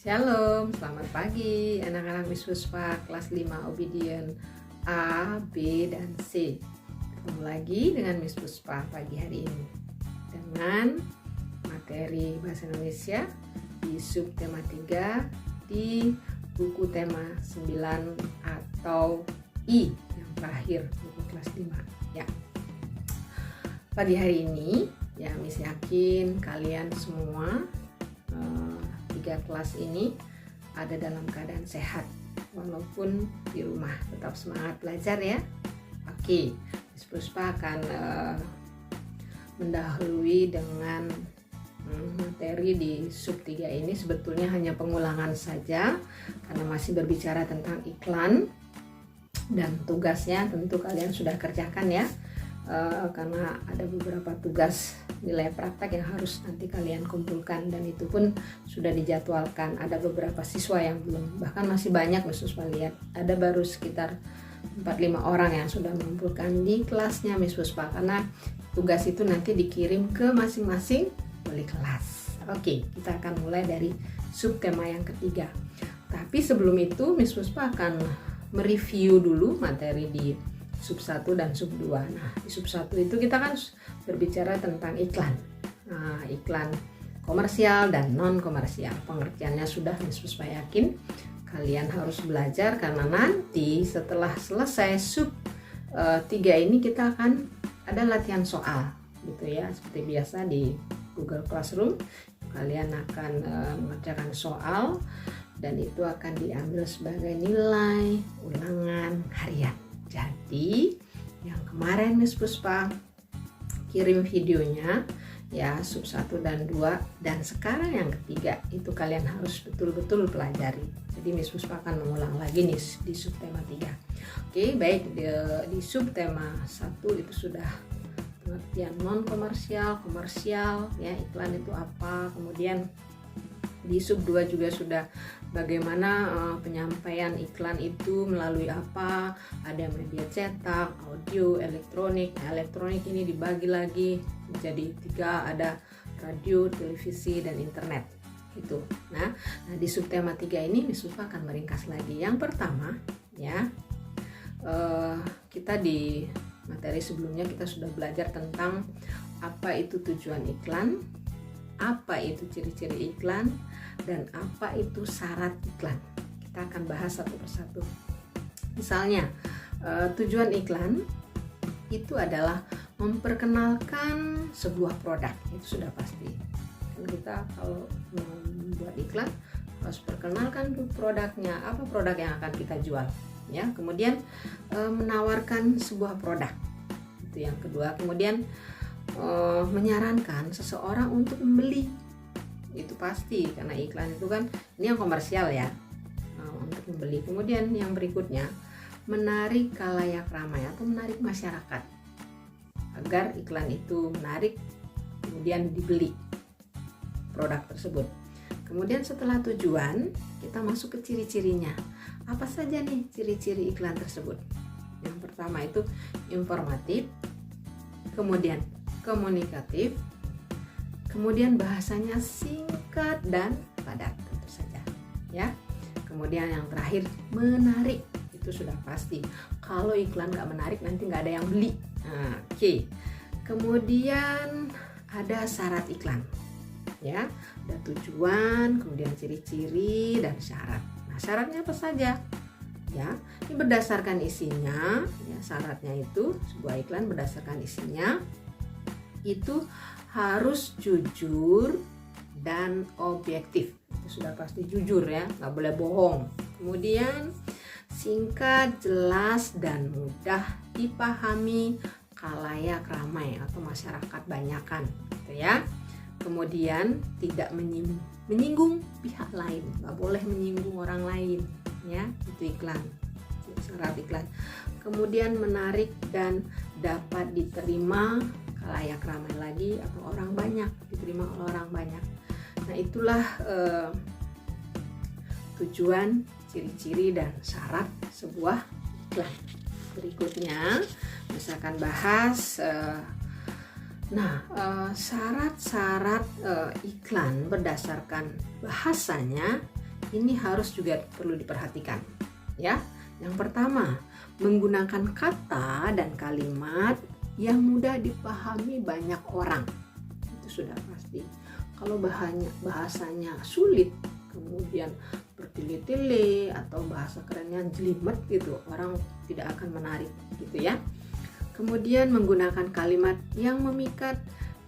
Shalom, selamat pagi anak-anak Miss Puspa kelas 5 Obedient A, B, dan C. Ketemu lagi dengan Miss Puspa pagi hari ini dengan materi Bahasa Indonesia di subtema 3 di buku tema 9 atau I yang terakhir buku kelas 5 ya. Pagi hari ini ya Miss yakin kalian semua 3 kelas ini ada dalam keadaan sehat walaupun di rumah. Tetap semangat belajar ya. Oke, Miss Puspa akan mendahului dengan materi di sub 3 ini. Sebetulnya hanya pengulangan saja karena masih berbicara tentang iklan, dan tugasnya tentu kalian sudah kerjakan ya. Karena ada beberapa tugas nilai praktek yang harus nanti kalian kumpulkan, dan itu pun sudah dijadwalkan. Ada beberapa siswa yang belum, bahkan masih banyak Miss Puspa lihat ada baru sekitar 4-5 orang yang sudah mengumpulkan di kelasnya Miss Puspa, karena tugas itu nanti dikirim ke masing-masing wali kelas. Oke, kita akan mulai dari subtema yang ketiga. Tapi sebelum itu Miss Puspa akan mereview dulu materi di sub 1 dan sub 2. Nah, di sub 1 itu kita kan berbicara tentang iklan. Nah, iklan komersial dan non komersial. Pengertiannya sudah Miss Puspa yakin kalian harus belajar, karena nanti setelah selesai sub 3 ini kita akan ada latihan soal gitu ya. Seperti biasa di Google Classroom kalian akan mengerjakan soal, dan itu akan diambil sebagai nilai ulangan harian. Jadi yang kemarin Miss Puspa kirim videonya ya sub 1 dan 2, dan sekarang yang ketiga itu kalian harus betul-betul pelajari. Jadi Miss Puspa akan mengulang lagi nih di subtema 3. Oke, baik, di subtema 1 itu sudah pengertian non komersial, komersial ya, iklan itu apa. Kemudian di sub 2 juga sudah bagaimana penyampaian iklan itu melalui apa. Ada media cetak, audio, elektronik. Nah, elektronik ini dibagi lagi menjadi 3, ada radio, televisi, dan internet gitu. Nah, di subtema 3 ini Miss Puspa akan meringkas lagi. Yang pertama ya, kita di materi sebelumnya kita sudah belajar tentang apa itu tujuan iklan, apa itu ciri-ciri iklan, dan apa itu syarat iklan. Kita akan bahas satu persatu. Misalnya tujuan iklan itu adalah memperkenalkan sebuah produk, itu sudah pasti. Dan kita kalau membuat iklan harus perkenalkan produknya, apa produk yang akan kita jual ya. Kemudian menawarkan sebuah produk, itu yang kedua. Kemudian menyarankan seseorang untuk membeli, itu pasti karena iklan itu kan ini yang komersial ya, untuk membeli. Kemudian yang berikutnya menarik khalayak ramai atau menarik masyarakat agar iklan itu menarik kemudian dibeli produk tersebut. Kemudian setelah tujuan kita masuk ke ciri-cirinya. Apa saja nih ciri-ciri iklan tersebut? Yang pertama itu informatif, kemudian komunikatif, kemudian bahasanya singkat dan padat tentu saja ya. Kemudian yang terakhir menarik, itu sudah pasti. Kalau iklan nggak menarik nanti nggak ada yang beli. Nah, oke. Kemudian ada syarat iklan ya, ada tujuan, kemudian ciri-ciri dan syarat. Nah, syaratnya apa saja ya? Ini berdasarkan isinya ya. Syaratnya itu sebuah iklan berdasarkan isinya itu harus jujur dan objektif. Itu sudah pasti jujur ya, nggak boleh bohong. Kemudian singkat, jelas, dan mudah dipahami khalayak ramai atau masyarakat banyakan gitu ya. Kemudian tidak menyinggung pihak lain, nggak boleh menyinggung orang lain ya, itu iklan, syarat iklan. Kemudian menarik dan dapat diterima khalayak ramai lagi atau orang banyak, diterima oleh orang banyak. Nah, itulah tujuan, ciri-ciri, dan syarat sebuah iklan. Berikutnya misalkan bahas syarat-syarat iklan berdasarkan bahasanya ini harus juga perlu diperhatikan ya. Yang pertama, menggunakan kata dan kalimat yang mudah dipahami banyak orang. Itu sudah pasti. Kalau bahasanya sulit, kemudian bertele-tele atau bahasa kerennya jelimet gitu, orang tidak akan menarik gitu ya. Kemudian menggunakan kalimat yang memikat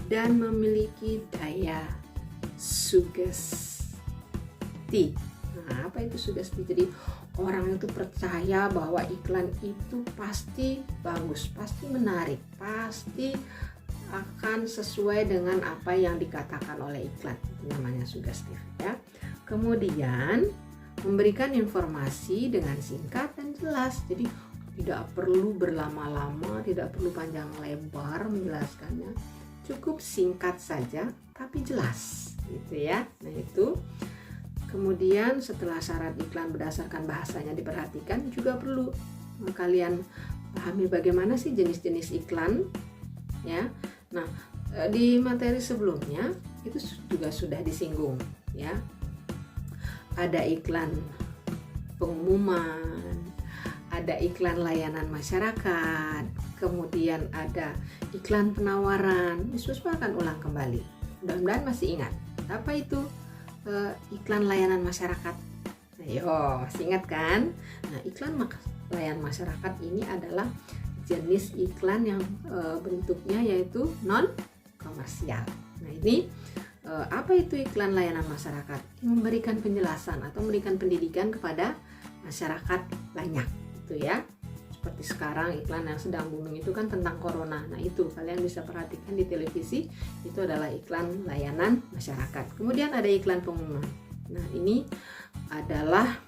dan memiliki daya sugesti. Nah, apa itu sugesti? Jadi orang itu percaya bahwa iklan itu pasti bagus, pasti menarik, pasti akan sesuai dengan apa yang dikatakan oleh iklan. Itu namanya sugestif ya. Kemudian memberikan informasi dengan singkat dan jelas. Jadi tidak perlu berlama-lama, tidak perlu panjang lebar menjelaskannya. Cukup singkat saja tapi jelas gitu ya. Nah, itu. Kemudian setelah syarat iklan berdasarkan bahasanya diperhatikan, juga perlu kalian pahami bagaimana sih jenis-jenis iklan ya. Nah, di materi sebelumnya itu juga sudah disinggung ya. Ada iklan pengumuman, ada iklan layanan masyarakat, kemudian ada iklan penawaran. Misbuspa akan ulang kembali. Mudah-mudahan masih ingat. Apa itu iklan layanan masyarakat? Ayo, masih ingat kan? Nah, iklan layanan masyarakat ini adalah jenis iklan yang bentuknya yaitu non komersial. Nah, ini apa itu iklan layanan masyarakat? Memberikan penjelasan atau memberikan pendidikan kepada masyarakat banyak, gitu ya. Seperti sekarang iklan yang sedang booming itu kan tentang corona. Nah, itu kalian bisa perhatikan di televisi, itu adalah iklan layanan masyarakat. Kemudian ada iklan pengumuman. Nah, ini adalah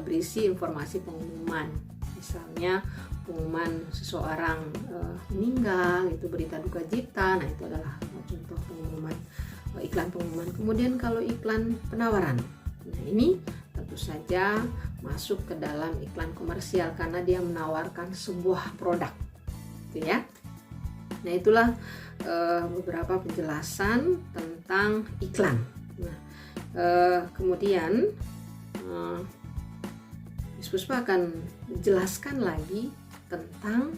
berisi informasi pengumuman. Misalnya pengumuman seseorang meninggal, itu berita duka cita. Nah, itu adalah contoh pengumuman, iklan pengumuman. Kemudian kalau iklan penawaran, nah ini tentu saja masuk ke dalam iklan komersial karena dia menawarkan sebuah produk, gitu ya. Nah, itulah beberapa penjelasan tentang iklan. Nah, kemudian Puspa akan menjelaskan lagi tentang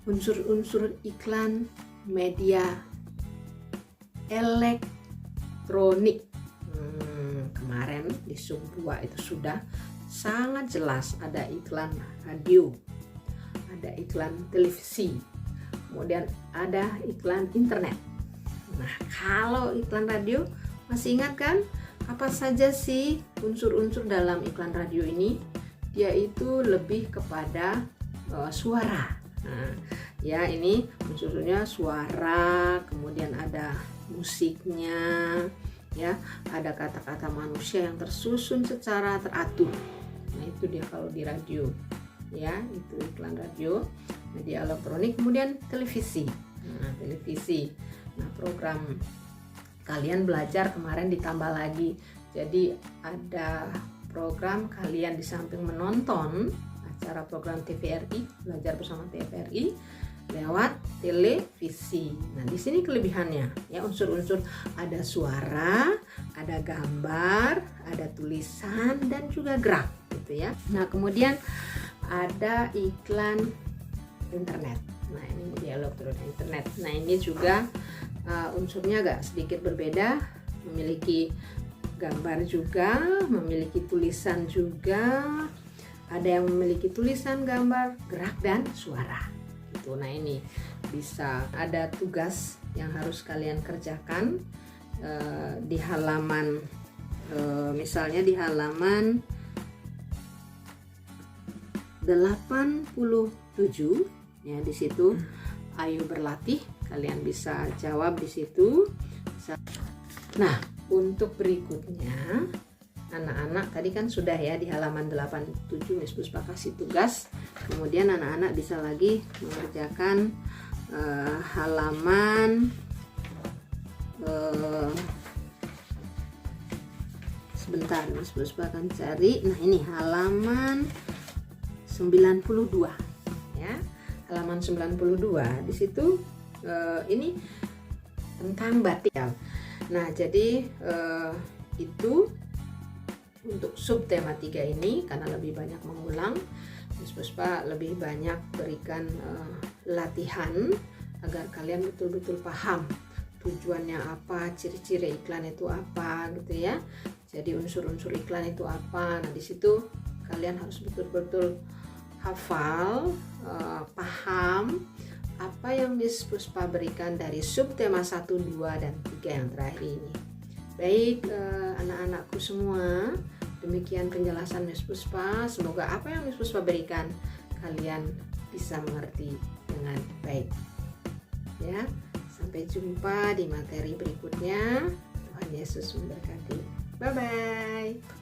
unsur-unsur iklan media elektronik. Kemarin di sub 2 itu sudah sangat jelas, ada iklan radio, ada iklan televisi, kemudian ada iklan internet. Nah, kalau iklan radio masih ingat kan apa saja sih unsur-unsur dalam iklan radio ini? Dia itu lebih kepada suara. Nah, ya ini unsurnya suara, kemudian ada musiknya, ya ada kata-kata manusia yang tersusun secara teratur. Nah, itu dia kalau di radio, ya itu iklan radio, media elektronik. Kemudian televisi. Nah, televisi, nah program kalian belajar kemarin ditambah lagi, jadi ada program kalian di samping menonton acara program TVRI, belajar bersama TVRI lewat televisi. Nah, di sini kelebihannya ya, unsur-unsur ada suara, ada gambar, ada tulisan dan juga gerak gitu ya. Nah, kemudian ada iklan internet. Nah, ini media elektronik internet. Nah, ini juga unsurnya agak sedikit berbeda, memiliki gambar juga, memiliki tulisan juga, ada yang memiliki tulisan, gambar, gerak dan suara gitu. Nah, ini bisa ada tugas yang harus kalian kerjakan di halaman misalnya di halaman 87 ya, di situ ayo berlatih, kalian bisa jawab di situ. Nah, untuk berikutnya anak-anak tadi kan sudah ya di halaman 87 Miss Puspa kasih tugas, kemudian anak-anak bisa lagi mengerjakan halaman sebentar, Miss Puspa akan cari. Nah, ini halaman 92 ya, halaman 92 di situ ini tentang batik. Nah, jadi itu untuk subtema 3 ini karena lebih banyak mengulang. Miss Puspa lebih banyak berikan latihan agar kalian betul-betul paham tujuannya apa, ciri-ciri iklan itu apa gitu ya. Jadi unsur-unsur iklan itu apa. Nah, di situ kalian harus betul-betul hafal, paham apa yang Miss Puspa berikan dari subtema 1, 2, dan 3 yang terakhir ini. Baik, anak-anakku semua, demikian penjelasan Miss Puspa. Semoga apa yang Miss Puspa berikan kalian bisa mengerti dengan baik. Ya, sampai jumpa di materi berikutnya. Tuhan Yesus memberkati. Bye bye.